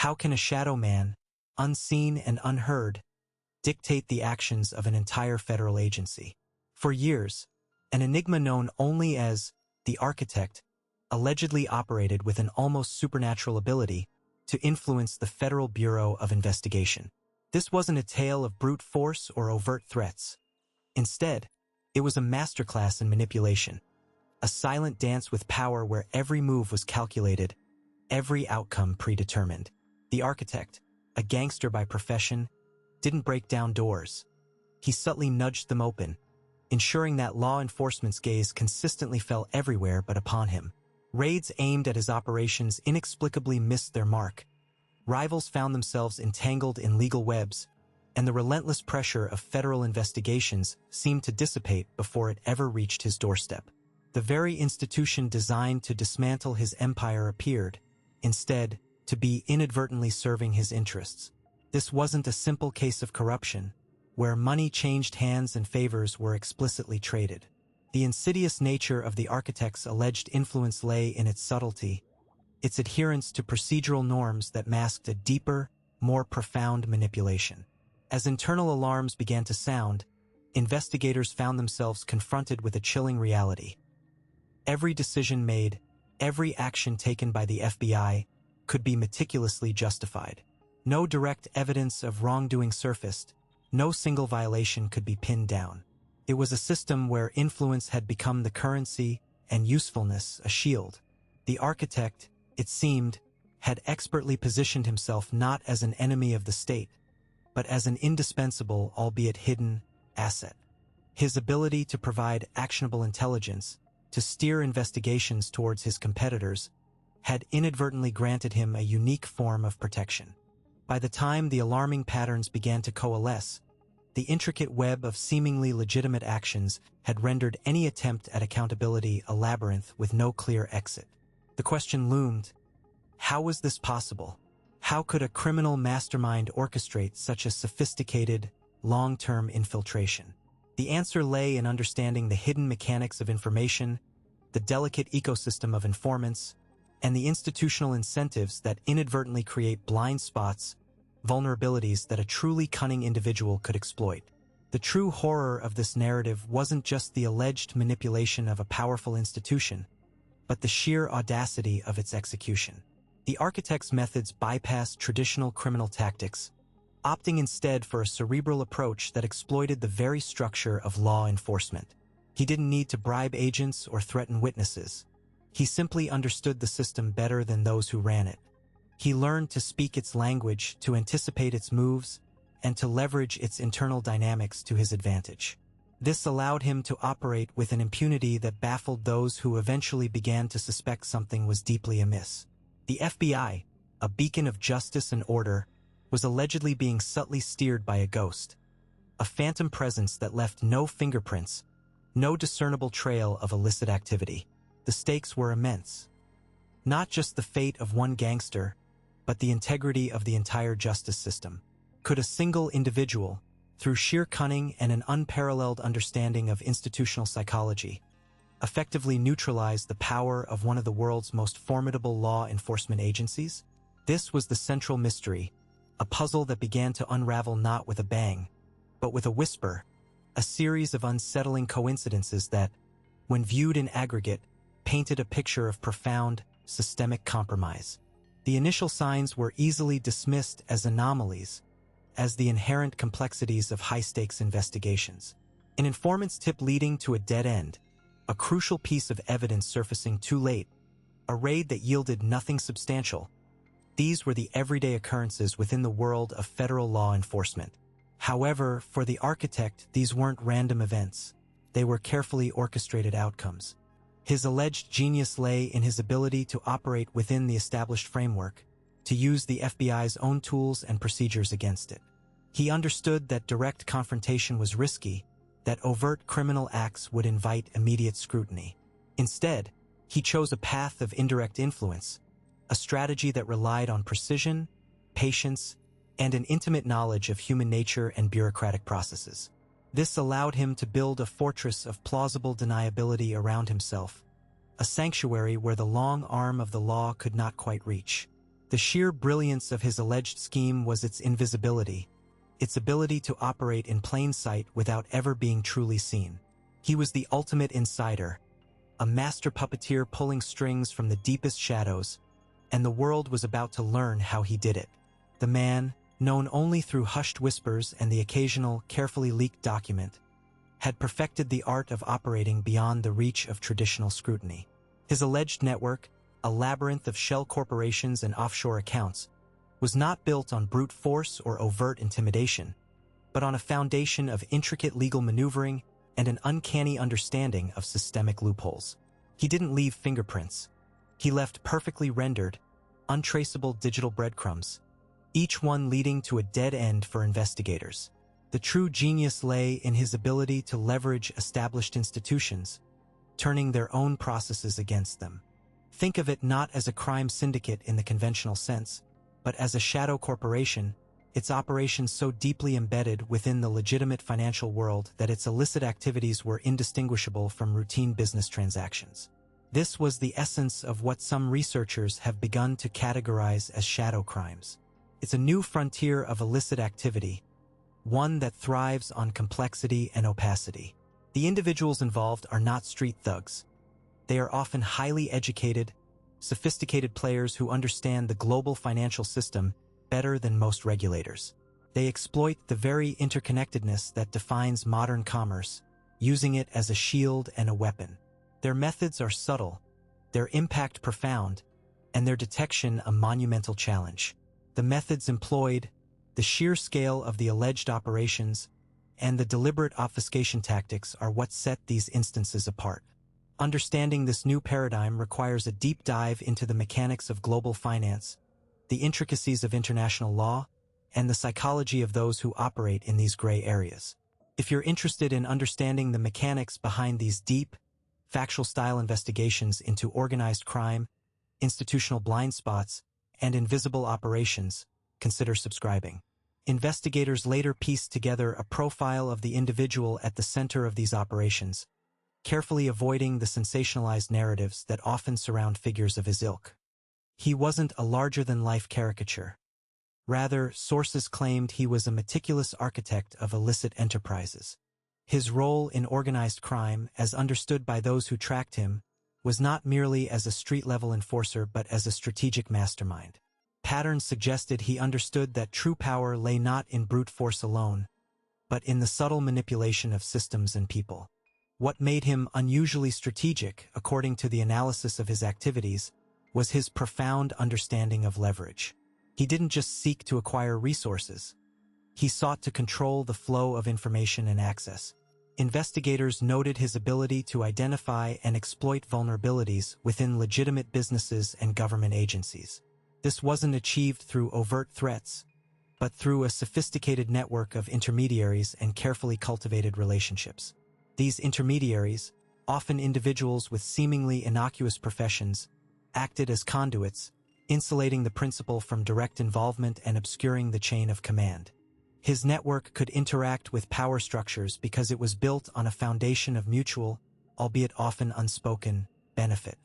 How can a shadow man, unseen and unheard, dictate the actions of an entire federal agency? For years, an enigma known only as the Architect allegedly operated with an almost supernatural ability to influence the Federal Bureau of Investigation. This wasn't a tale of brute force or overt threats. Instead, it was a masterclass in manipulation, a silent dance with power where every move was calculated, every outcome predetermined. The Architect, a gangster by profession, didn't break down doors. He subtly nudged them open, ensuring that law enforcement's gaze consistently fell everywhere but upon him. Raids aimed at his operations inexplicably missed their mark. Rivals found themselves entangled in legal webs, and the relentless pressure of federal investigations seemed to dissipate before it ever reached his doorstep. The very institution designed to dismantle his empire appeared, instead, to be inadvertently serving his interests. This wasn't a simple case of corruption, where money changed hands and favors were explicitly traded. The insidious nature of the Architect's alleged influence lay in its subtlety, its adherence to procedural norms that masked a deeper, more profound manipulation. As internal alarms began to sound, investigators found themselves confronted with a chilling reality. Every decision made, every action taken by the FBI could be meticulously justified. No direct evidence of wrongdoing surfaced, no single violation could be pinned down. It was a system where influence had become the currency and usefulness a shield. The Architect, it seemed, had expertly positioned himself not as an enemy of the state, but as an indispensable, albeit hidden, asset. His ability to provide actionable intelligence, to steer investigations towards his competitors, had inadvertently granted him a unique form of protection. By the time the alarming patterns began to coalesce, the intricate web of seemingly legitimate actions had rendered any attempt at accountability a labyrinth with no clear exit. The question loomed, how was this possible? How could a criminal mastermind orchestrate such a sophisticated, long-term infiltration? The answer lay in understanding the hidden mechanics of information, the delicate ecosystem of informants, and the institutional incentives that inadvertently create blind spots, vulnerabilities that a truly cunning individual could exploit. The true horror of this narrative wasn't just the alleged manipulation of a powerful institution, but the sheer audacity of its execution. The Architect's methods bypassed traditional criminal tactics, opting instead for a cerebral approach that exploited the very structure of law enforcement. He didn't need to bribe agents or threaten witnesses. He simply understood the system better than those who ran it. He learned to speak its language, to anticipate its moves, and to leverage its internal dynamics to his advantage. This allowed him to operate with an impunity that baffled those who eventually began to suspect something was deeply amiss. The FBI, a beacon of justice and order, was allegedly being subtly steered by a ghost, a phantom presence that left no fingerprints, no discernible trail of illicit activity. The stakes were immense. Not just the fate of one gangster, but the integrity of the entire justice system. Could a single individual, through sheer cunning and an unparalleled understanding of institutional psychology, effectively neutralize the power of one of the world's most formidable law enforcement agencies? This was the central mystery, a puzzle that began to unravel not with a bang, but with a whisper, a series of unsettling coincidences that, when viewed in aggregate, painted a picture of profound, systemic compromise. The initial signs were easily dismissed as anomalies, as the inherent complexities of high-stakes investigations. An informant's tip leading to a dead end, a crucial piece of evidence surfacing too late, a raid that yielded nothing substantial. These were the everyday occurrences within the world of federal law enforcement. However, for the Architect, these weren't random events. They were carefully orchestrated outcomes. His alleged genius lay in his ability to operate within the established framework, to use the FBI's own tools and procedures against it. He understood that direct confrontation was risky, that overt criminal acts would invite immediate scrutiny. Instead, he chose a path of indirect influence, a strategy that relied on precision, patience, and an intimate knowledge of human nature and bureaucratic processes. This allowed him to build a fortress of plausible deniability around himself, a sanctuary where the long arm of the law could not quite reach. The sheer brilliance of his alleged scheme was its invisibility, its ability to operate in plain sight without ever being truly seen. He was the ultimate insider, a master puppeteer pulling strings from the deepest shadows, and the world was about to learn how he did it. The man, known only through hushed whispers and the occasional, carefully leaked document, had perfected the art of operating beyond the reach of traditional scrutiny. His alleged network, a labyrinth of shell corporations and offshore accounts, was not built on brute force or overt intimidation, but on a foundation of intricate legal maneuvering and an uncanny understanding of systemic loopholes. He didn't leave fingerprints. He left perfectly rendered, untraceable digital breadcrumbs, each one leading to a dead end for investigators. The true genius lay in his ability to leverage established institutions, turning their own processes against them. Think of it not as a crime syndicate in the conventional sense, but as a shadow corporation, its operations so deeply embedded within the legitimate financial world that its illicit activities were indistinguishable from routine business transactions. This was the essence of what some researchers have begun to categorize as shadow crimes. It's a new frontier of illicit activity, one that thrives on complexity and opacity. The individuals involved are not street thugs. They are often highly educated, sophisticated players who understand the global financial system better than most regulators. They exploit the very interconnectedness that defines modern commerce, using it as a shield and a weapon. Their methods are subtle, their impact profound, and their detection a monumental challenge. The methods employed, the sheer scale of the alleged operations, and the deliberate obfuscation tactics are what set these instances apart. Understanding this new paradigm requires a deep dive into the mechanics of global finance, the intricacies of international law, and the psychology of those who operate in these gray areas. If you're interested in understanding the mechanics behind these deep, factual-style investigations into organized crime, institutional blind spots, and invisible operations, consider subscribing. Investigators later pieced together a profile of the individual at the center of these operations, carefully avoiding the sensationalized narratives that often surround figures of his ilk. He wasn't a larger-than-life caricature. Rather, sources claimed he was a meticulous architect of illicit enterprises. His role in organized crime, as understood by those who tracked him, was not merely as a street-level enforcer but as a strategic mastermind. Patterns suggested he understood that true power lay not in brute force alone, but in the subtle manipulation of systems and people. What made him unusually strategic, according to the analysis of his activities, was his profound understanding of leverage. He didn't just seek to acquire resources. He sought to control the flow of information and access. Investigators noted his ability to identify and exploit vulnerabilities within legitimate businesses and government agencies. This wasn't achieved through overt threats, but through a sophisticated network of intermediaries and carefully cultivated relationships. These intermediaries, often individuals with seemingly innocuous professions, acted as conduits, insulating the principal from direct involvement and obscuring the chain of command. His network could interact with power structures because it was built on a foundation of mutual, albeit often unspoken, benefit.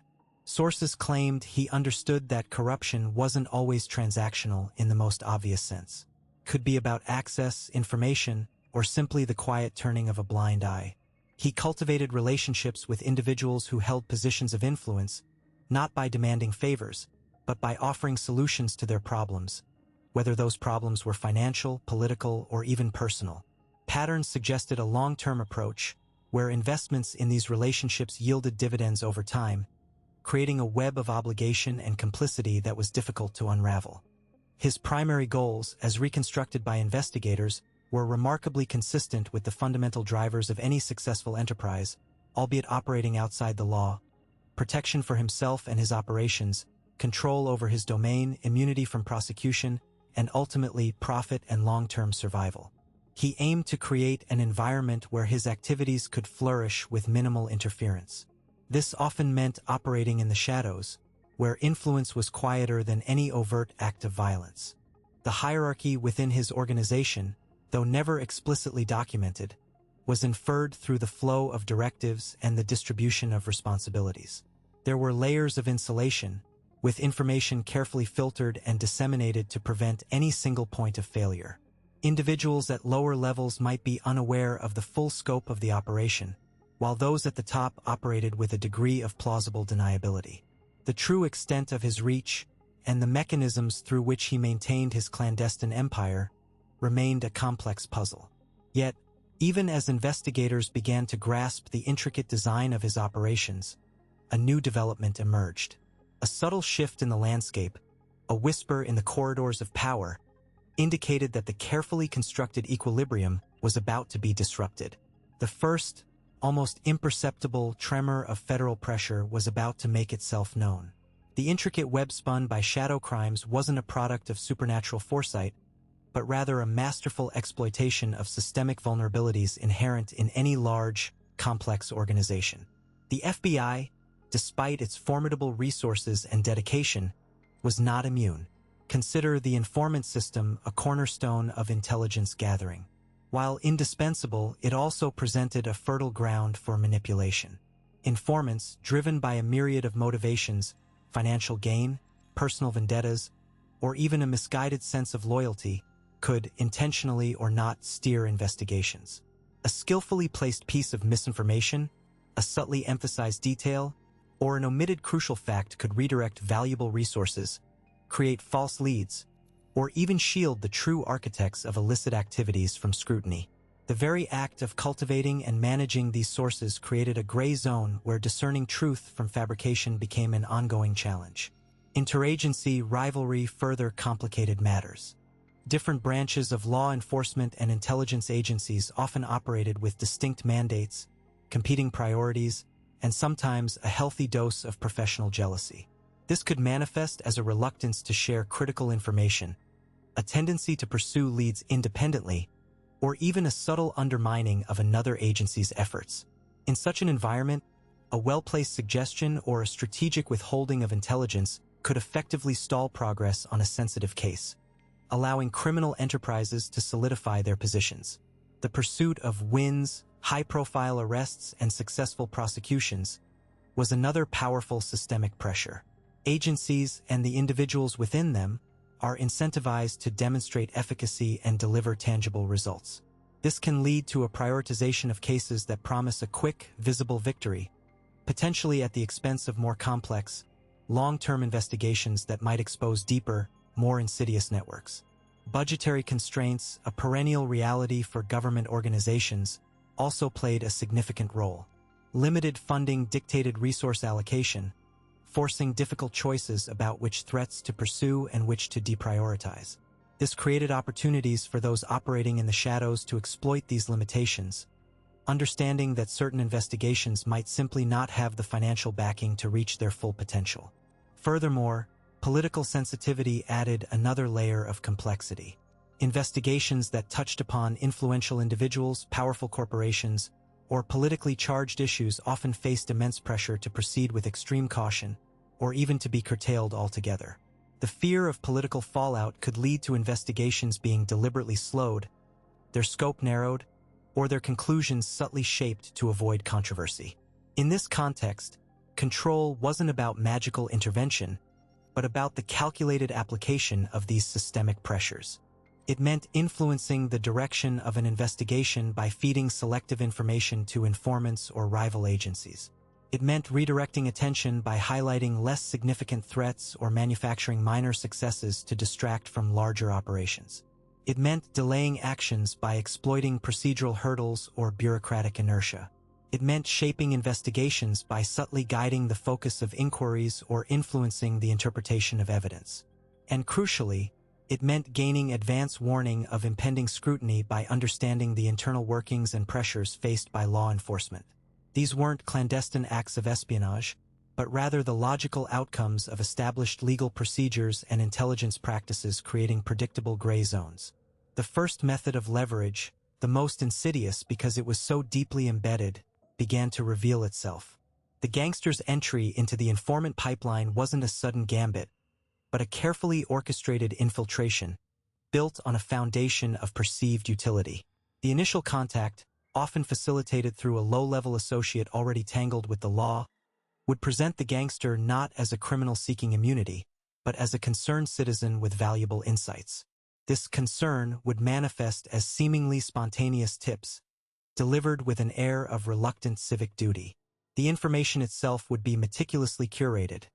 Sources claimed he understood that corruption wasn't always transactional in the most obvious sense. It could be about access, information, or simply the quiet turning of a blind eye. He cultivated relationships with individuals who held positions of influence, not by demanding favors, but by offering solutions to their problems, whether those problems were financial, political, or even personal. Patterns suggested a long-term approach, where investments in these relationships yielded dividends over time, creating a web of obligation and complicity that was difficult to unravel. His primary goals, as reconstructed by investigators, were remarkably consistent with the fundamental drivers of any successful enterprise, albeit operating outside the law: protection for himself and his operations, control over his domain, immunity from prosecution, and ultimately profit and long-term survival. He aimed to create an environment where his activities could flourish with minimal interference. This often meant operating in the shadows, where influence was quieter than any overt act of violence. The hierarchy within his organization, though never explicitly documented, was inferred through the flow of directives and the distribution of responsibilities. There were layers of insulation, with information carefully filtered and disseminated to prevent any single point of failure. Individuals at lower levels might be unaware of the full scope of the operation, while those at the top operated with a degree of plausible deniability. The true extent of his reach and the mechanisms through which he maintained his clandestine empire remained a complex puzzle. Yet, even as investigators began to grasp the intricate design of his operations, a new development emerged. A subtle shift in the landscape, a whisper in the corridors of power, indicated that the carefully constructed equilibrium was about to be disrupted. The first, almost imperceptible tremor of federal pressure was about to make itself known. The intricate web spun by shadow crimes wasn't a product of supernatural foresight, but rather a masterful exploitation of systemic vulnerabilities inherent in any large, complex organization. The FBI, despite its formidable resources and dedication, was not immune. Consider the informant system a cornerstone of intelligence gathering. While indispensable, it also presented a fertile ground for manipulation. Informants, driven by a myriad of motivations, financial gain, personal vendettas, or even a misguided sense of loyalty, could, intentionally or not, steer investigations. A skillfully placed piece of misinformation, a subtly emphasized detail, or an omitted crucial fact could redirect valuable resources, create false leads, or even shield the true architects of illicit activities from scrutiny. The very act of cultivating and managing these sources created a gray zone where discerning truth from fabrication became an ongoing challenge. Interagency rivalry further complicated matters. Different branches of law enforcement and intelligence agencies often operated with distinct mandates, competing priorities, and sometimes a healthy dose of professional jealousy. This could manifest as a reluctance to share critical information, a tendency to pursue leads independently, or even a subtle undermining of another agency's efforts. In such an environment, a well-placed suggestion or a strategic withholding of intelligence could effectively stall progress on a sensitive case, allowing criminal enterprises to solidify their positions. The pursuit of wins, high-profile arrests, and successful prosecutions was another powerful systemic pressure. Agencies and the individuals within them are incentivized to demonstrate efficacy and deliver tangible results. This can lead to a prioritization of cases that promise a quick, visible victory, potentially at the expense of more complex, long-term investigations that might expose deeper, more insidious networks. Budgetary constraints, a perennial reality for government organizations, also played a significant role. Limited funding dictated resource allocation, forcing difficult choices about which threats to pursue and which to deprioritize. This created opportunities for those operating in the shadows to exploit these limitations, understanding that certain investigations might simply not have the financial backing to reach their full potential. Furthermore, political sensitivity added another layer of complexity. Investigations that touched upon influential individuals, powerful corporations, or politically charged issues often faced immense pressure to proceed with extreme caution, or even to be curtailed altogether. The fear of political fallout could lead to investigations being deliberately slowed, their scope narrowed, or their conclusions subtly shaped to avoid controversy. In this context, control wasn't about magical intervention, but about the calculated application of these systemic pressures. It meant influencing the direction of an investigation by feeding selective information to informants or rival agencies. It meant redirecting attention by highlighting less significant threats or manufacturing minor successes to distract from larger operations. It meant delaying actions by exploiting procedural hurdles or bureaucratic inertia. It meant shaping investigations by subtly guiding the focus of inquiries or influencing the interpretation of evidence. And crucially, it meant gaining advance warning of impending scrutiny by understanding the internal workings and pressures faced by law enforcement. These weren't clandestine acts of espionage, but rather the logical outcomes of established legal procedures and intelligence practices creating predictable gray zones. The first method of leverage, the most insidious because it was so deeply embedded, began to reveal itself. The gangster's entry into the informant pipeline wasn't a sudden gambit, but a carefully orchestrated infiltration, built on a foundation of perceived utility. The initial contact, often facilitated through a low-level associate already tangled with the law, would present the gangster not as a criminal seeking immunity, but as a concerned citizen with valuable insights. This concern would manifest as seemingly spontaneous tips, delivered with an air of reluctant civic duty. The information itself would be meticulously curated.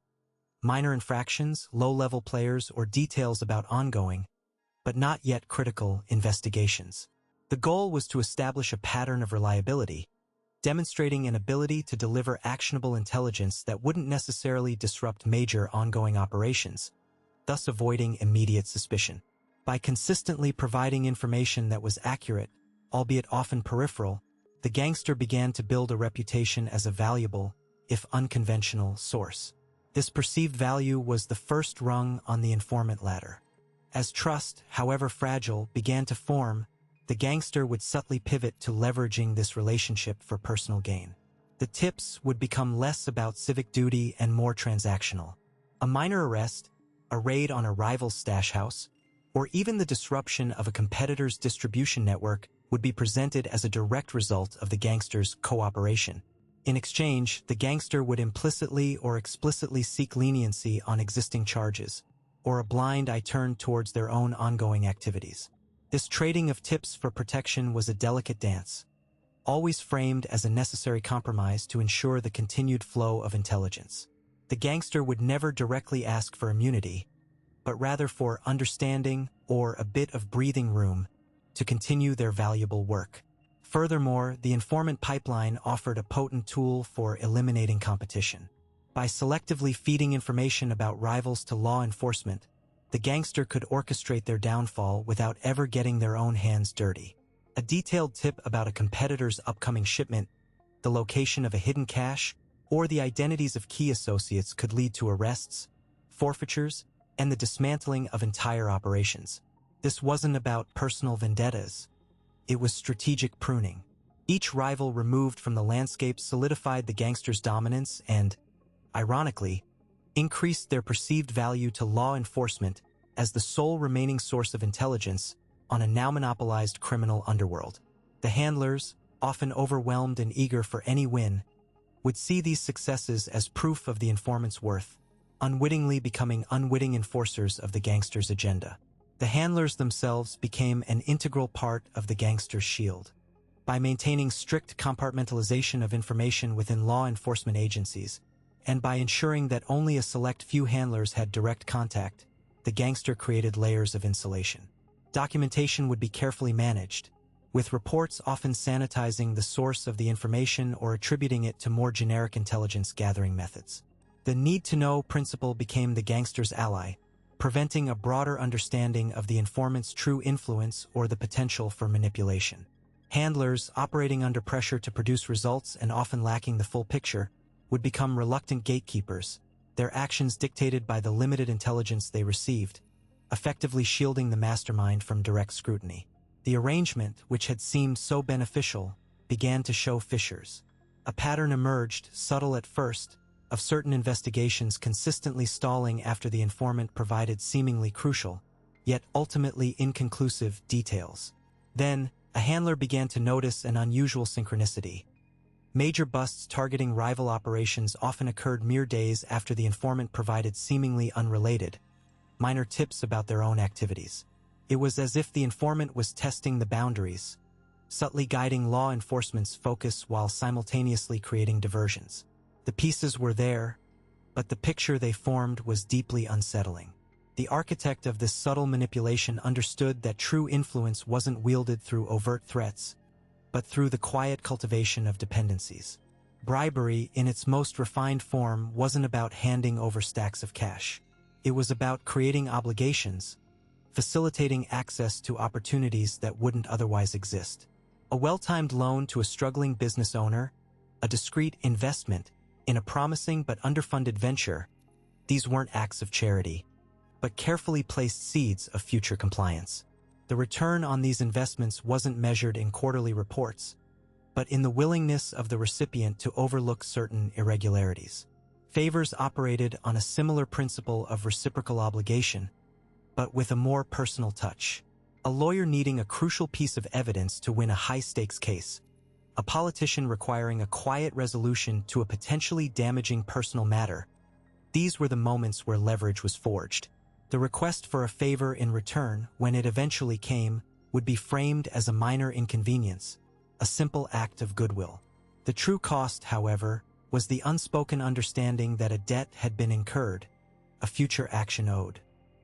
Minor infractions, low-level players, or details about ongoing, but not yet critical, investigations. The goal was to establish a pattern of reliability, demonstrating an ability to deliver actionable intelligence that wouldn't necessarily disrupt major ongoing operations, thus avoiding immediate suspicion. By consistently providing information that was accurate, albeit often peripheral, the gangster began to build a reputation as a valuable, if unconventional, source. This perceived value was the first rung on the informant ladder. As trust, however fragile, began to form, the gangster would subtly pivot to leveraging this relationship for personal gain. The tips would become less about civic duty and more transactional. A minor arrest, a raid on a rival's stash house, or even the disruption of a competitor's distribution network would be presented as a direct result of the gangster's cooperation. In exchange, the gangster would implicitly or explicitly seek leniency on existing charges, or a blind eye turned towards their own ongoing activities. This trading of tips for protection was a delicate dance, always framed as a necessary compromise to ensure the continued flow of intelligence. The gangster would never directly ask for immunity, but rather for understanding or a bit of breathing room to continue their valuable work. Furthermore, the informant pipeline offered a potent tool for eliminating competition. By selectively feeding information about rivals to law enforcement, the gangster could orchestrate their downfall without ever getting their own hands dirty. A detailed tip about a competitor's upcoming shipment, the location of a hidden cache, or the identities of key associates could lead to arrests, forfeitures, and the dismantling of entire operations. This wasn't about personal vendettas. It was strategic pruning. Each rival removed from the landscape solidified the gangster's dominance and, ironically, increased their perceived value to law enforcement as the sole remaining source of intelligence on a now monopolized criminal underworld. The handlers, often overwhelmed and eager for any win, would see these successes as proof of the informant's worth, unwittingly becoming unwitting enforcers of the gangster's agenda. The handlers themselves became an integral part of the gangster's shield. By maintaining strict compartmentalization of information within law enforcement agencies, and by ensuring that only a select few handlers had direct contact, the gangster created layers of insulation. Documentation would be carefully managed, with reports often sanitizing the source of the information or attributing it to more generic intelligence gathering methods. The need-to-know principle became the gangster's ally, preventing a broader understanding of the informant's true influence or the potential for manipulation. Handlers, operating under pressure to produce results and often lacking the full picture, would become reluctant gatekeepers, their actions dictated by the limited intelligence they received, effectively shielding the mastermind from direct scrutiny. The arrangement, which had seemed so beneficial, began to show fissures. A pattern emerged, subtle at first, of certain investigations consistently stalling after the informant provided seemingly crucial, yet ultimately inconclusive, details. Then, a handler began to notice an unusual synchronicity. Major busts targeting rival operations often occurred mere days after the informant provided seemingly unrelated, minor tips about their own activities. It was as if the informant was testing the boundaries, subtly guiding law enforcement's focus while simultaneously creating diversions. The pieces were there, but the picture they formed was deeply unsettling. The architect of this subtle manipulation understood that true influence wasn't wielded through overt threats, but through the quiet cultivation of dependencies. Bribery, in its most refined form, wasn't about handing over stacks of cash. It was about creating obligations, facilitating access to opportunities that wouldn't otherwise exist. A well-timed loan to a struggling business owner, a discreet investment in a promising but underfunded venture, these weren't acts of charity, but carefully placed seeds of future compliance. The return on these investments wasn't measured in quarterly reports, but in the willingness of the recipient to overlook certain irregularities. Favors operated on a similar principle of reciprocal obligation, but with a more personal touch. A lawyer needing a crucial piece of evidence to win a high-stakes case a politician requiring a quiet resolution to a potentially damaging personal matter. These were the moments where leverage was forged. The request for a favor in return, when it eventually came, would be framed as a minor inconvenience, a simple act of goodwill. The true cost, however, was the unspoken understanding that a debt had been incurred, a future action owed.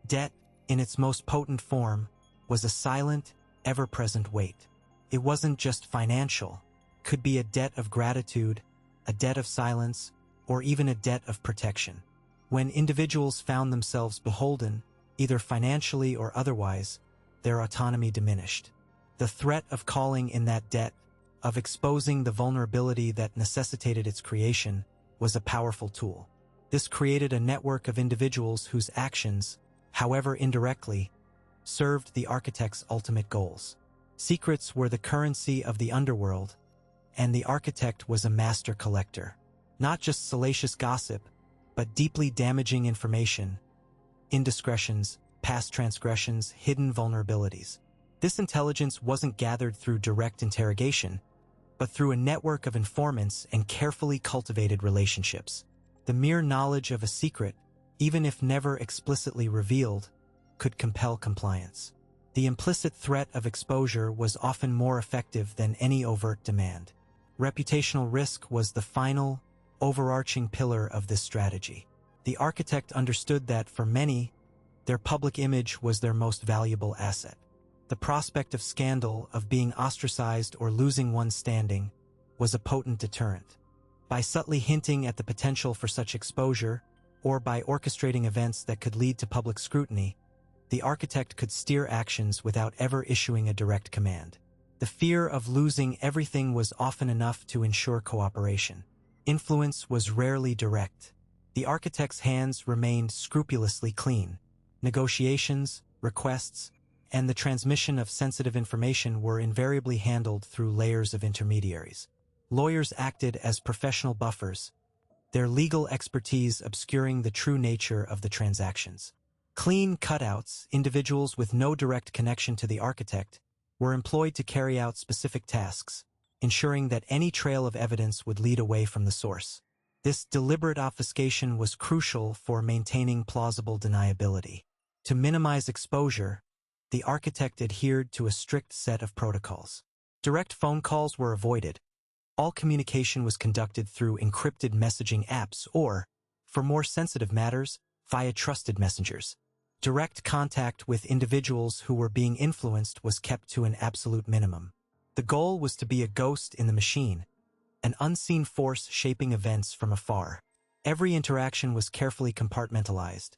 Debt, in its most potent form, was a silent, ever-present weight. It wasn't just financial. It could be a debt of gratitude, a debt of silence, or even a debt of protection. When individuals found themselves beholden, either financially or otherwise, their autonomy diminished. The threat of calling in that debt, of exposing the vulnerability that necessitated its creation, was a powerful tool. This created a network of individuals whose actions, however indirectly, served the architect's ultimate goals. Secrets were the currency of the underworld, and the architect was a master collector. Not just salacious gossip, but deeply damaging information, indiscretions, past transgressions, hidden vulnerabilities. This intelligence wasn't gathered through direct interrogation, but through a network of informants and carefully cultivated relationships. The mere knowledge of a secret, even if never explicitly revealed, could compel compliance. The implicit threat of exposure was often more effective than any overt demand. Reputational risk was the final, overarching pillar of this strategy. The architect understood that, for many, their public image was their most valuable asset. The prospect of scandal, of being ostracized or losing one's standing, was a potent deterrent. By subtly hinting at the potential for such exposure, or by orchestrating events that could lead to public scrutiny, the architect could steer actions without ever issuing a direct command. The fear of losing everything was often enough to ensure cooperation. Influence was rarely direct. The architect's hands remained scrupulously clean. Negotiations, requests, and the transmission of sensitive information were invariably handled through layers of intermediaries. Lawyers acted as professional buffers, their legal expertise obscuring the true nature of the transactions. Clean cutouts, individuals with no direct connection to the architect, were employed to carry out specific tasks, ensuring that any trail of evidence would lead away from the source. This deliberate obfuscation was crucial for maintaining plausible deniability. To minimize exposure, the architect adhered to a strict set of protocols. Direct phone calls were avoided. All communication was conducted through encrypted messaging apps or, for more sensitive matters, via trusted messengers. Direct contact with individuals who were being influenced was kept to an absolute minimum. The goal was to be a ghost in the machine, an unseen force shaping events from afar. Every interaction was carefully compartmentalized,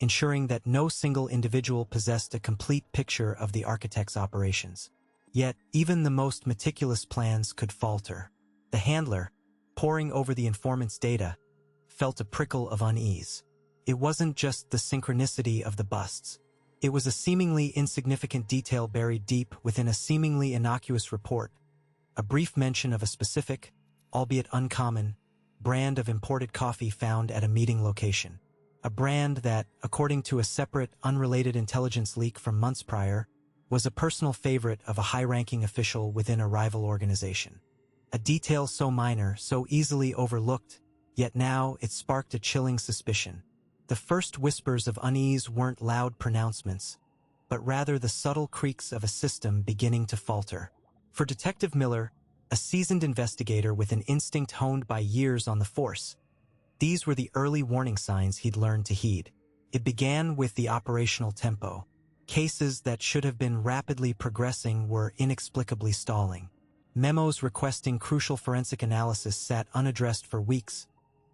ensuring that no single individual possessed a complete picture of the architect's operations. Yet, even the most meticulous plans could falter. The handler, poring over the informant's data, felt a prickle of unease. It wasn't just the synchronicity of the busts. It was a seemingly insignificant detail buried deep within a seemingly innocuous report, a brief mention of a specific, albeit uncommon, brand of imported coffee found at a meeting location. A brand that, according to a separate, unrelated intelligence leak from months prior, was a personal favorite of a high-ranking official within a rival organization. A detail so minor, so easily overlooked, yet now it sparked a chilling suspicion. The first whispers of unease weren't loud pronouncements, but rather the subtle creaks of a system beginning to falter. For Detective Miller, a seasoned investigator with an instinct honed by years on the force, these were the early warning signs he'd learned to heed. It began with the operational tempo. Cases that should have been rapidly progressing were inexplicably stalling. Memos requesting crucial forensic analysis sat unaddressed for weeks,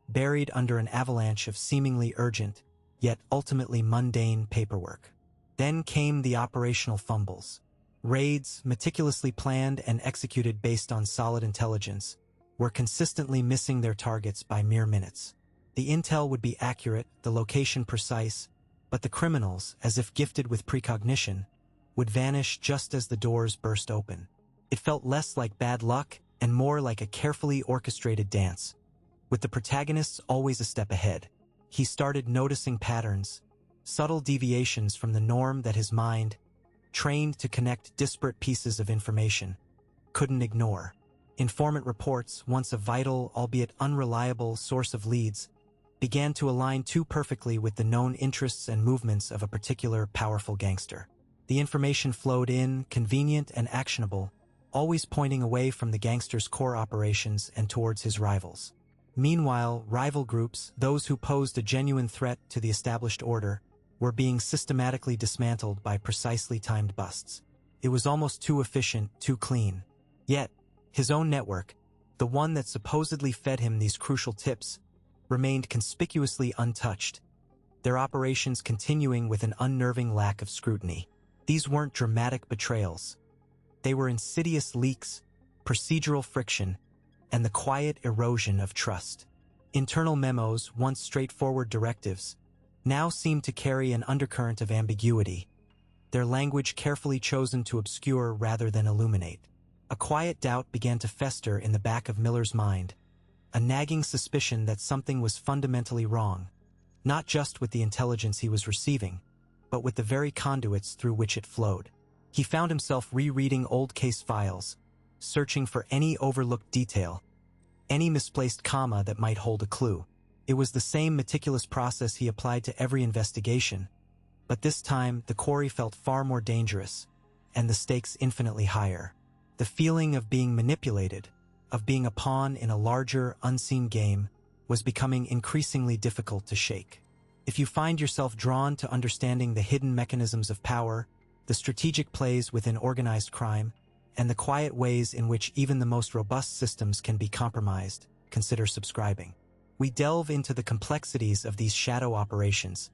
buried under an avalanche of seemingly urgent, yet ultimately mundane paperwork. Then came the operational fumbles. Raids, meticulously planned and executed based on solid intelligence, were consistently missing their targets by mere minutes. The intel would be accurate, the location precise, but the criminals, as if gifted with precognition, would vanish just as the doors burst open. It felt less like bad luck and more like a carefully orchestrated dance. With the protagonists always a step ahead, he started noticing patterns, subtle deviations from the norm that his mind, trained to connect disparate pieces of information, couldn't ignore. Informant reports, once a vital, albeit unreliable, source of leads, began to align too perfectly with the known interests and movements of a particular powerful gangster. The information flowed in, convenient and actionable, always pointing away from the gangster's core operations and towards his rivals. Meanwhile, rival groups, those who posed a genuine threat to the established order, were being systematically dismantled by precisely timed busts. It was almost too efficient, too clean. Yet, his own network, the one that supposedly fed him these crucial tips, remained conspicuously untouched, their operations continuing with an unnerving lack of scrutiny. These weren't dramatic betrayals. They were insidious leaks, procedural friction, and the quiet erosion of trust. Internal memos, once straightforward directives, now seemed to carry an undercurrent of ambiguity, their language carefully chosen to obscure rather than illuminate. A quiet doubt began to fester in the back of Miller's mind, a nagging suspicion that something was fundamentally wrong, not just with the intelligence he was receiving, but with the very conduits through which it flowed. He found himself rereading old case files, searching for any overlooked detail, any misplaced comma that might hold a clue. It was the same meticulous process he applied to every investigation, but this time the quarry felt far more dangerous, and the stakes infinitely higher. The feeling of being manipulated, of being a pawn in a larger, unseen game, was becoming increasingly difficult to shake. If you find yourself drawn to understanding the hidden mechanisms of power, the strategic plays within organized crime, and the quiet ways in which even the most robust systems can be compromised, consider subscribing. We delve into the complexities of these shadow operations,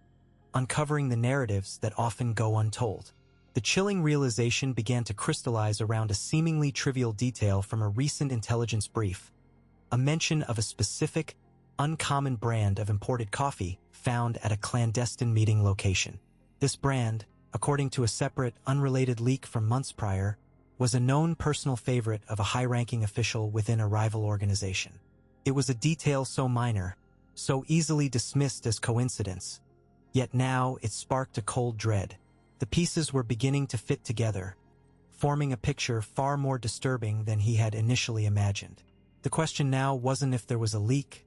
uncovering the narratives that often go untold. The chilling realization began to crystallize around a seemingly trivial detail from a recent intelligence brief, a mention of a specific, uncommon brand of imported coffee found at a clandestine meeting location. This brand, according to a separate, unrelated leak from months prior, was a known personal favorite of a high-ranking official within a rival organization. It was a detail so minor, so easily dismissed as coincidence, yet now it sparked a cold dread. The pieces were beginning to fit together, forming a picture far more disturbing than he had initially imagined. The question now wasn't if there was a leak,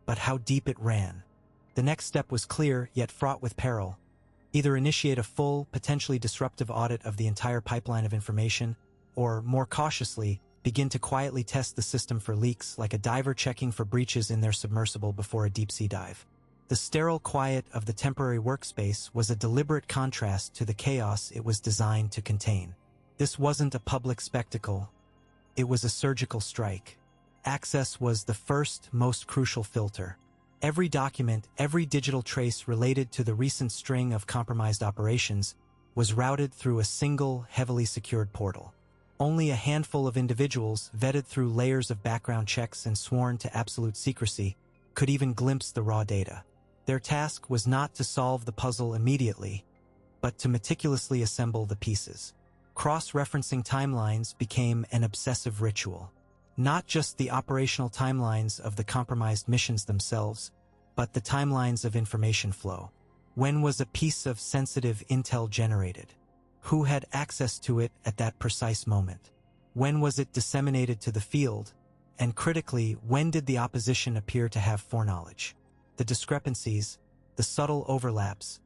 but how deep it ran. The next step was clear, yet fraught with peril. Either initiate a full, potentially disruptive audit of the entire pipeline of information, or, more cautiously, begin to quietly test the system for leaks like a diver checking for breaches in their submersible before a deep-sea dive. The sterile quiet of the temporary workspace was a deliberate contrast to the chaos it was designed to contain. This wasn't a public spectacle. It was a surgical strike. Access was the first, most crucial filter. Every document, every digital trace related to the recent string of compromised operations was routed through a single, heavily secured portal. Only a handful of individuals, vetted through layers of background checks and sworn to absolute secrecy, could even glimpse the raw data. Their task was not to solve the puzzle immediately, but to meticulously assemble the pieces. Cross-referencing timelines became an obsessive ritual. Not just the operational timelines of the compromised missions themselves, but the timelines of information flow. When was a piece of sensitive intel generated? Who had access to it at that precise moment? When was it disseminated to the field? And critically, when did the opposition appear to have foreknowledge? The discrepancies, the subtle overlaps,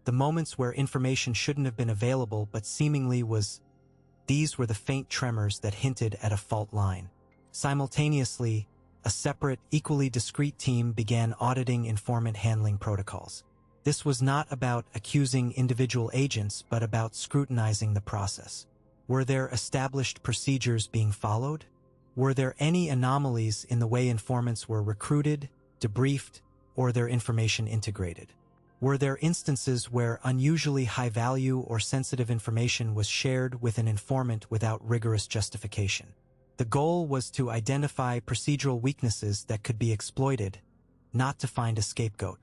the moments where information shouldn't have been available but seemingly was, these were the faint tremors that hinted at a fault line. Simultaneously, a separate, equally discreet team began auditing informant handling protocols. This was not about accusing individual agents, but about scrutinizing the process. Were there established procedures being followed? Were there any anomalies in the way informants were recruited, debriefed, or their information integrated? Were there instances where unusually high-value or sensitive information was shared with an informant without rigorous justification? The goal was to identify procedural weaknesses that could be exploited, not to find a scapegoat.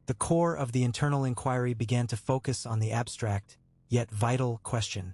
The core of the internal inquiry began to focus on the abstract, yet vital question: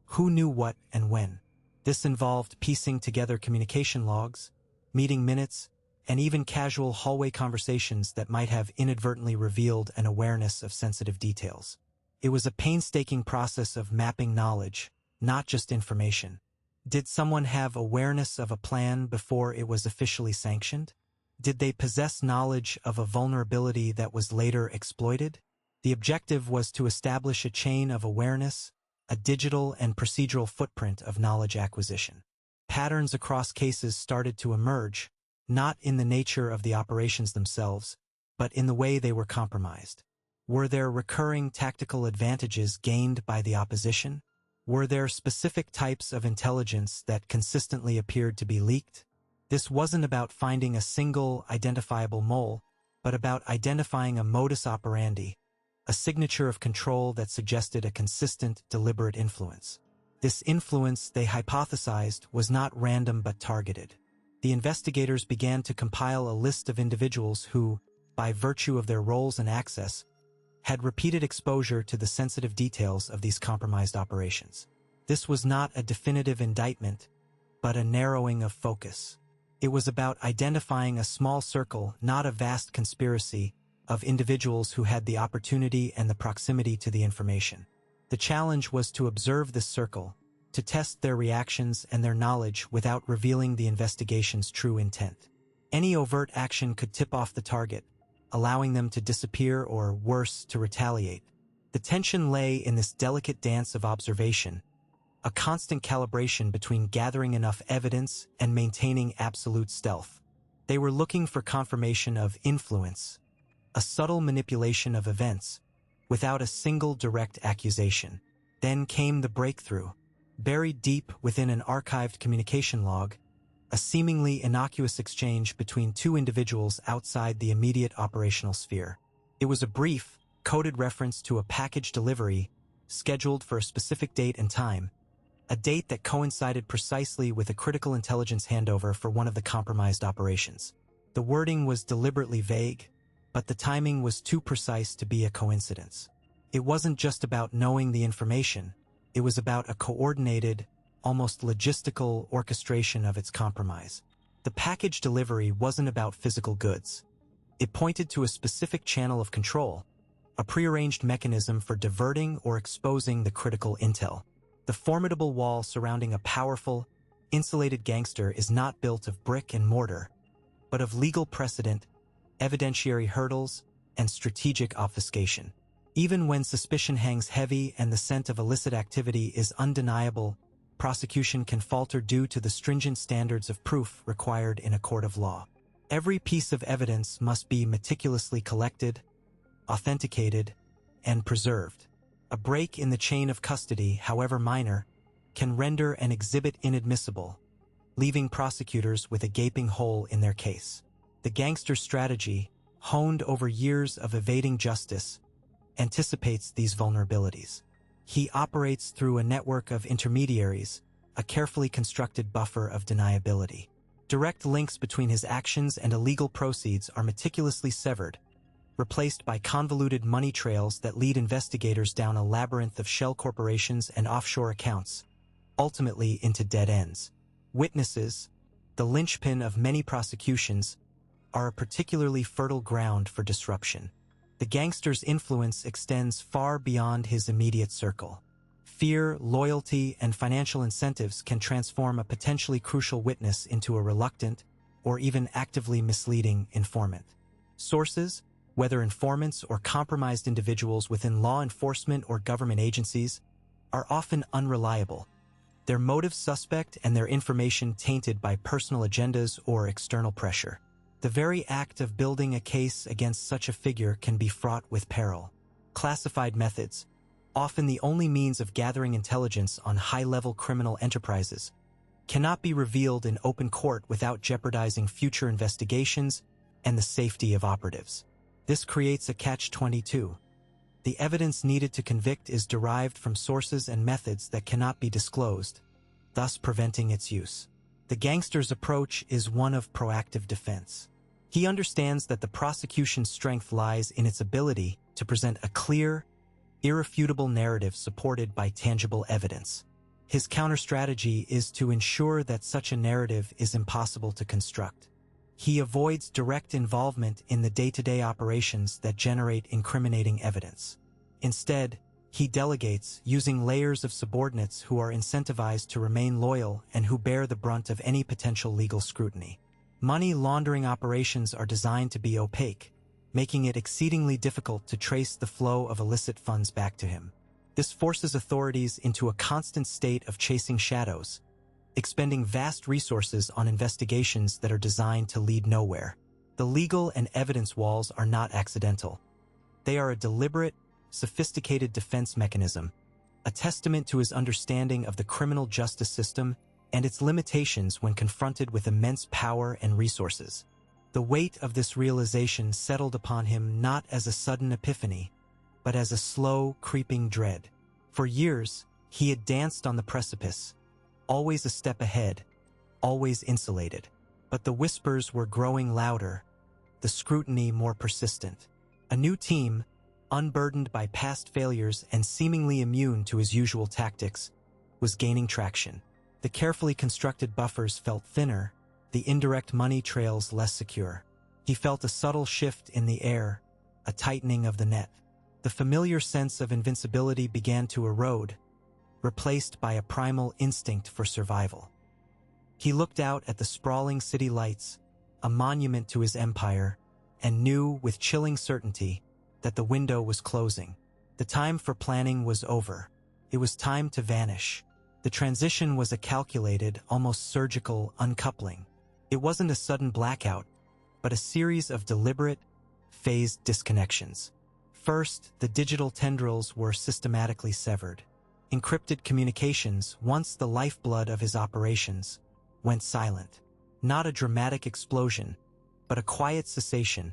who knew what and when? This involved piecing together communication logs, meeting minutes, and even casual hallway conversations that might have inadvertently revealed an awareness of sensitive details. It was a painstaking process of mapping knowledge, not just information. Did someone have awareness of a plan before it was officially sanctioned? Did they possess knowledge of a vulnerability that was later exploited? The objective was to establish a chain of awareness, a digital and procedural footprint of knowledge acquisition. Patterns across cases started to emerge, not in the nature of the operations themselves, but in the way they were compromised. Were there recurring tactical advantages gained by the opposition? Were there specific types of intelligence that consistently appeared to be leaked? This wasn't about finding a single identifiable mole, but about identifying a modus operandi, a signature of control that suggested a consistent, deliberate influence. This influence, they hypothesized, was not random but targeted. The investigators began to compile a list of individuals who, by virtue of their roles and access, had repeated exposure to the sensitive details of these compromised operations. This was not a definitive indictment, but a narrowing of focus. It was about identifying a small circle, not a vast conspiracy, of individuals who had the opportunity and the proximity to the information. The challenge was to observe this circle, to test their reactions and their knowledge without revealing the investigation's true intent. Any overt action could tip off the target, allowing them to disappear or, worse, to retaliate. The tension lay in this delicate dance of observation, a constant calibration between gathering enough evidence and maintaining absolute stealth. They were looking for confirmation of influence, a subtle manipulation of events, without a single direct accusation. Then came the breakthrough. Buried deep within an archived communication log, a seemingly innocuous exchange between two individuals outside the immediate operational sphere. It was a brief, coded reference to a package delivery scheduled for a specific date and time, a date that coincided precisely with a critical intelligence handover for one of the compromised operations. The wording was deliberately vague, but the timing was too precise to be a coincidence. It wasn't just about knowing the information, it was about a coordinated, almost logistical orchestration of its compromise. The package delivery wasn't about physical goods. It pointed to a specific channel of control, a prearranged mechanism for diverting or exposing the critical intel. The formidable wall surrounding a powerful, insulated gangster is not built of brick and mortar, but of legal precedent, evidentiary hurdles, and strategic obfuscation. Even when suspicion hangs heavy and the scent of illicit activity is undeniable, prosecution can falter due to the stringent standards of proof required in a court of law. Every piece of evidence must be meticulously collected, authenticated, and preserved. A break in the chain of custody, however minor, can render an exhibit inadmissible, leaving prosecutors with a gaping hole in their case. The gangster strategy, honed over years of evading justice, anticipates these vulnerabilities. He operates through a network of intermediaries, a carefully constructed buffer of deniability. Direct links between his actions and illegal proceeds are meticulously severed, replaced by convoluted money trails that lead investigators down a labyrinth of shell corporations and offshore accounts, ultimately into dead ends. Witnesses, the linchpin of many prosecutions, are a particularly fertile ground for disruption. The gangster's influence extends far beyond his immediate circle. Fear, loyalty, and financial incentives can transform a potentially crucial witness into a reluctant or even actively misleading informant. Sources, whether informants or compromised individuals within law enforcement or government agencies, are often unreliable, their motives suspect and their information tainted by personal agendas or external pressure. The very act of building a case against such a figure can be fraught with peril. Classified methods, often the only means of gathering intelligence on high-level criminal enterprises, cannot be revealed in open court without jeopardizing future investigations and the safety of operatives. This creates a catch-22. The evidence needed to convict is derived from sources and methods that cannot be disclosed, thus preventing its use. The gangster's approach is one of proactive defense. He understands that the prosecution's strength lies in its ability to present a clear, irrefutable narrative supported by tangible evidence. His counter-strategy is to ensure that such a narrative is impossible to construct. He avoids direct involvement in the day-to-day operations that generate incriminating evidence. Instead, He delegates, using layers of subordinates who are incentivized to remain loyal and who bear the brunt of any potential legal scrutiny. Money laundering operations are designed to be opaque, making it exceedingly difficult to trace the flow of illicit funds back to him. This forces authorities into a constant state of chasing shadows, expending vast resources on investigations that are designed to lead nowhere. The legal and evidence walls are not accidental. They are a deliberate, sophisticated defense mechanism, a testament to his understanding of the criminal justice system and its limitations when confronted with immense power and resources. The weight of this realization settled upon him not as a sudden epiphany, but as a slow, creeping dread. For years, he had danced on the precipice, always a step ahead, always insulated. But the whispers were growing louder, the scrutiny more persistent. A new team, unburdened by past failures and seemingly immune to his usual tactics, was gaining traction. The carefully constructed buffers felt thinner, the indirect money trails less secure. He felt a subtle shift in the air, a tightening of the net. The familiar sense of invincibility began to erode, replaced by a primal instinct for survival. He looked out at the sprawling city lights, a monument to his empire, and knew with chilling certainty that the window was closing. The time for planning was over. It was time to vanish. The transition was a calculated, almost surgical uncoupling. It wasn't a sudden blackout, but a series of deliberate, phased disconnections. First, the digital tendrils were systematically severed. Encrypted communications, once the lifeblood of his operations, went silent. Not a dramatic explosion, but a quiet cessation,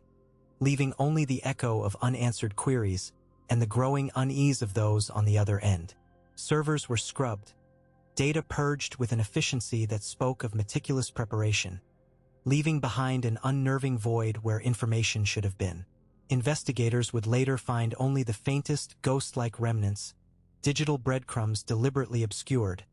leaving only the echo of unanswered queries and the growing unease of those on the other end. Servers were scrubbed, data purged with an efficiency that spoke of meticulous preparation, leaving behind an unnerving void where information should have been. Investigators would later find only the faintest, ghost-like remnants, digital breadcrumbs deliberately obscured,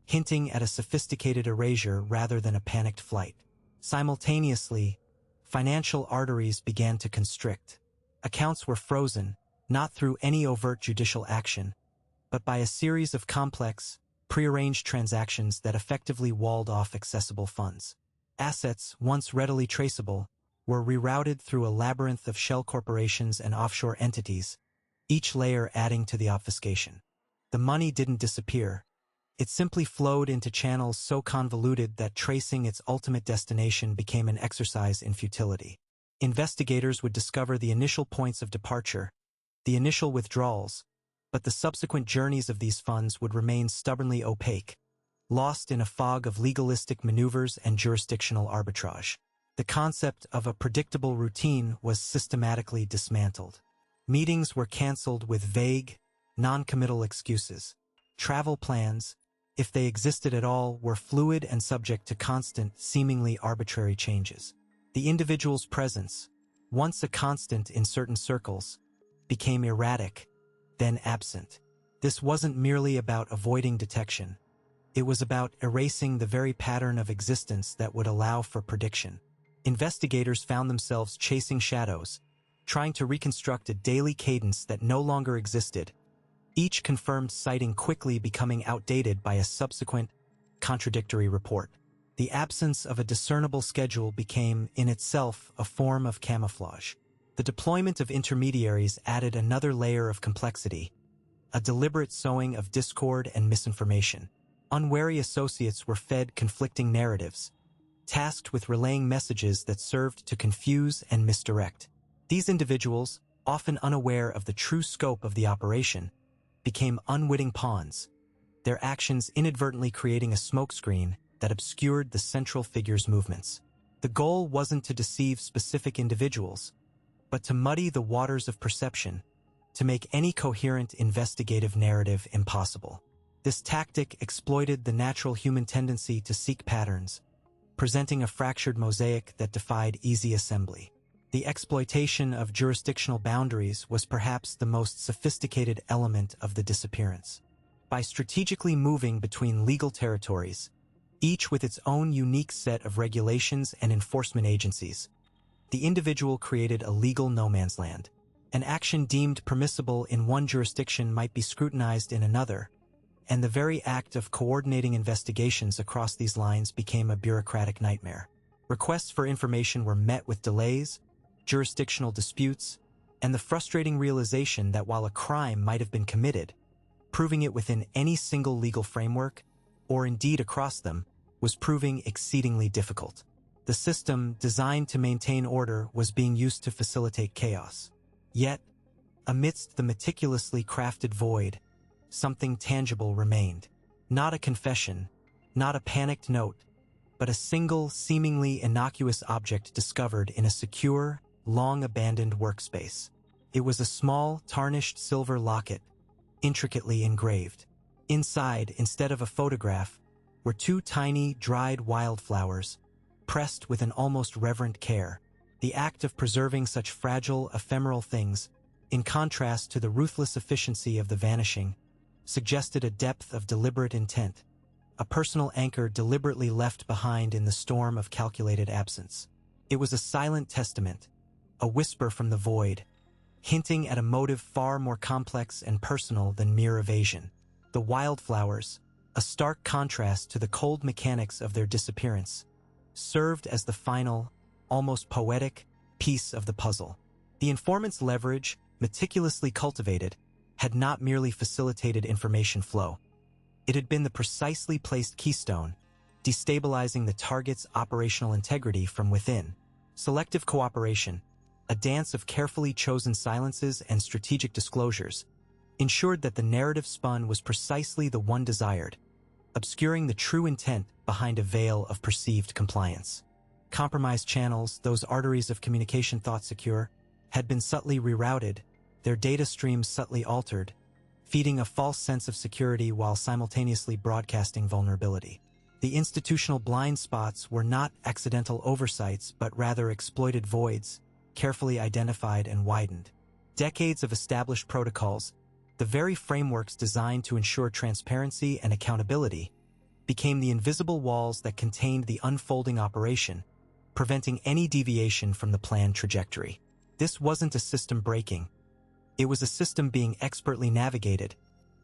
hinting at a sophisticated erasure rather than a panicked flight. Simultaneously, financial arteries began to constrict. Accounts were frozen, not through any overt judicial action, but by a series of complex, prearranged transactions that effectively walled off accessible funds. Assets, once readily traceable, were rerouted through a labyrinth of shell corporations and offshore entities, each layer adding to the obfuscation. The money didn't disappear. It simply flowed into channels so convoluted that tracing its ultimate destination became an exercise in futility. Investigators would discover the initial points of departure, the initial withdrawals, but the subsequent journeys of these funds would remain stubbornly opaque, lost in a fog of legalistic maneuvers and jurisdictional arbitrage. The concept of a predictable routine was systematically dismantled. Meetings were canceled with vague, non-committal excuses. Travel plans, if they existed at all, were fluid and subject to constant, seemingly arbitrary changes. The individual's presence, once a constant in certain circles, became erratic, then absent. This wasn't merely about avoiding detection. It was about erasing the very pattern of existence that would allow for prediction. Investigators found themselves chasing shadows, trying to reconstruct a daily cadence that no longer existed, each confirmed sighting quickly becoming outdated by a subsequent, contradictory report. The absence of a discernible schedule became, in itself, a form of camouflage. The deployment of intermediaries added another layer of complexity, a deliberate sowing of discord and misinformation. Unwary associates were fed conflicting narratives, tasked with relaying messages that served to confuse and misdirect. These individuals, often unaware of the true scope of the operation, became unwitting pawns, their actions inadvertently creating a smokescreen that obscured the central figure's movements. The goal wasn't to deceive specific individuals, but to muddy the waters of perception, to make any coherent investigative narrative impossible. This tactic exploited the natural human tendency to seek patterns, presenting a fractured mosaic that defied easy assembly. The exploitation of jurisdictional boundaries was perhaps the most sophisticated element of the disappearance. By strategically moving between legal territories, each with its own unique set of regulations and enforcement agencies, the individual created a legal no man's land. An action deemed permissible in one jurisdiction might be scrutinized in another, and the very act of coordinating investigations across these lines became a bureaucratic nightmare. Requests for information were met with delays, jurisdictional disputes, and the frustrating realization that while a crime might have been committed, proving it within any single legal framework, or indeed across them, was proving exceedingly difficult. The system, designed to maintain order, was being used to facilitate chaos. Yet, amidst the meticulously crafted void, something tangible remained. Not a confession, not a panicked note, but a single, seemingly innocuous object discovered in a secure, long-abandoned workspace. It was a small, tarnished silver locket, intricately engraved. Inside, instead of a photograph, were two tiny, dried wildflowers, pressed with an almost reverent care. The act of preserving such fragile, ephemeral things, in contrast to the ruthless efficiency of the vanishing, suggested a depth of deliberate intent, a personal anchor deliberately left behind in the storm of calculated absence. It was a silent testament, a whisper from the void, hinting at a motive far more complex and personal than mere evasion. The wildflowers, a stark contrast to the cold mechanics of their disappearance, served as the final, almost poetic, piece of the puzzle. The informant's leverage, meticulously cultivated, had not merely facilitated information flow. It had been the precisely placed keystone, destabilizing the target's operational integrity from within. Selective cooperation, a dance of carefully chosen silences and strategic disclosures, ensured that the narrative spun was precisely the one desired, obscuring the true intent behind a veil of perceived compliance. Compromised channels, those arteries of communication thought secure, had been subtly rerouted, their data streams subtly altered, feeding a false sense of security while simultaneously broadcasting vulnerability. The institutional blind spots were not accidental oversights but rather exploited voids, carefully identified and widened. Decades of established protocols, the very frameworks designed to ensure transparency and accountability, became the invisible walls that contained the unfolding operation, preventing any deviation from the planned trajectory. This wasn't a system breaking. It was a system being expertly navigated,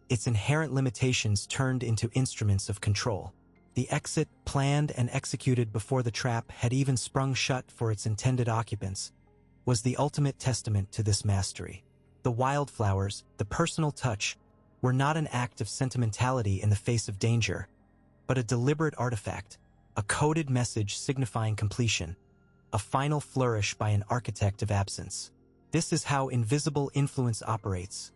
its inherent limitations turned into instruments of control. The exit, planned and executed before the trap had even sprung shut for its intended occupants, was the ultimate testament to this mastery. The wildflowers, the personal touch, were not an act of sentimentality in the face of danger, but a deliberate artifact, a coded message signifying completion, a final flourish by an architect of absence. This is how invisible influence operates,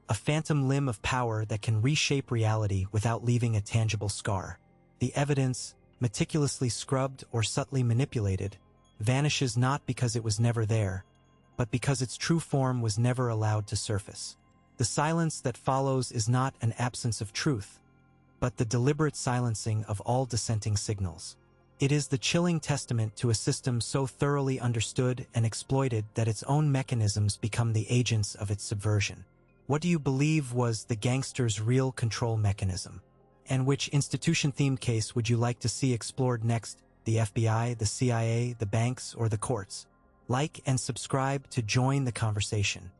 a phantom limb of power that can reshape reality without leaving a tangible scar. The evidence, meticulously scrubbed or subtly manipulated, vanishes not because it was never there, but because its true form was never allowed to surface. The silence that follows is not an absence of truth, but the deliberate silencing of all dissenting signals. It is the chilling testament to a system so thoroughly understood and exploited that its own mechanisms become the agents of its subversion. What do you believe was the gangster's real control mechanism? And which institution-themed case would you like to see explored next? The FBI, the CIA, the banks, or the courts? Like and subscribe to join the conversation.